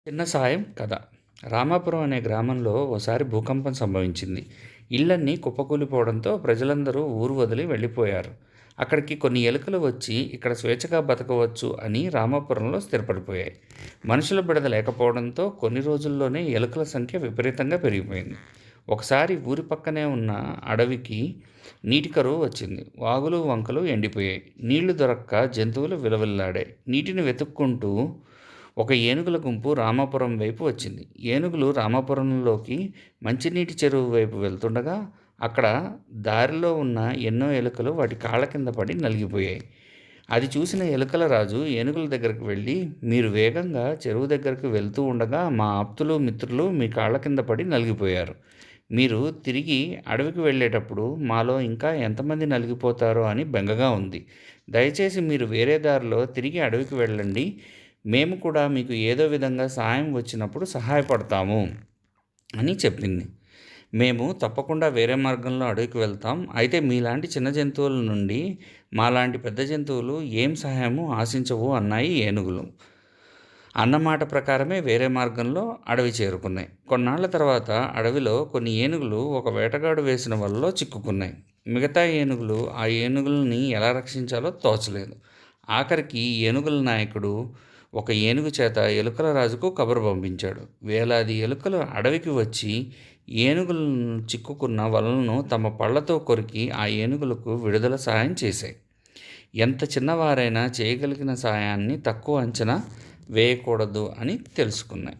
చిన్న సాయం కథ. రామాపురం అనే గ్రామంలో ఓసారి భూకంపం సంభవించింది. ఇళ్ళన్నీ కుప్పకూలిపోవడంతో ప్రజలందరూ ఊరు వదిలి వెళ్ళిపోయారు. అక్కడికి కొన్ని ఎలుకలు వచ్చి ఇక్కడ స్వేచ్ఛగా బతకవచ్చు అని రామాపురంలో స్థిరపడిపోయాయి. మనుషుల బిడద లేకపోవడంతో కొన్ని రోజుల్లోనే ఎలుకల సంఖ్య విపరీతంగా పెరిగిపోయింది. ఒకసారి ఊరి పక్కనే ఉన్న అడవికి నీటి కరువు వచ్చింది. వాగులు వంకలు ఎండిపోయాయి. నీళ్లు దొరక్క జంతువులు విలవిల్లాడాయి. నీటిని వెతుక్కుంటూ ఒక ఏనుగుల గుంపు రామాపురం వైపు వచ్చింది. ఏనుగులు రామాపురంలోకి మంచినీటి చెరువు వైపు వెళ్తుండగా అక్కడ దారిలో ఉన్న ఎన్నో ఎలుకలు వాటి కాళ్ళ కింద పడి నలిగిపోయాయి. అది చూసిన ఎలుకల రాజు ఏనుగుల దగ్గరకు వెళ్ళి, మీరు వేగంగా చెరువు దగ్గరకు వెళ్తూ ఉండగా మా ఆప్తులు మిత్రులు మీ కాళ్ళ కింద పడి నలిగిపోయారు. మీరు తిరిగి అడవికి వెళ్ళేటప్పుడు మాలో ఇంకా ఎంతమంది నలిగిపోతారో అని బెంగగా ఉంది. దయచేసి మీరు వేరే దారిలో తిరిగి అడవికి వెళ్ళండి. మేము కూడా మీకు ఏదో విధంగా సాయం వచ్చినప్పుడు సహాయపడతాము అని చెప్పింది. మేము తప్పకుండా వేరే మార్గంలో అడవికి వెళ్తాం. అయితే మీలాంటి చిన్న జంతువుల నుండి మాలాంటి పెద్ద జంతువులు ఏం సహాయము ఆశించవు అన్నాయి ఏనుగులు. అన్నమాట ప్రకారమే వేరే మార్గంలో అడవి చేరుకున్నాయి. కొన్నాళ్ల తర్వాత అడవిలో కొన్ని ఏనుగులు ఒక వేటగాడు వేసిన వలలో చిక్కుకున్నాయి. మిగతా ఏనుగులు ఆ ఏనుగులని ఎలా రక్షించాలో తోచలేదు. ఆఖరికి ఏనుగుల నాయకుడు ఒక ఏనుగు చేత ఎలుకల రాజుకు కబురు పంపించాడు. వేలాది ఎలుకలు అడవికి వచ్చి ఏనుగులను చిక్కుకున్న వలలను తమ పళ్లతో కొరికి ఆ ఏనుగులకు విడుదల సాయం చేశాయి. ఎంత చిన్నవారైనా చేయగలిగిన సాయాన్ని తక్కువ అంచనా వేయకూడదు అని తెలుసుకున్నాయి.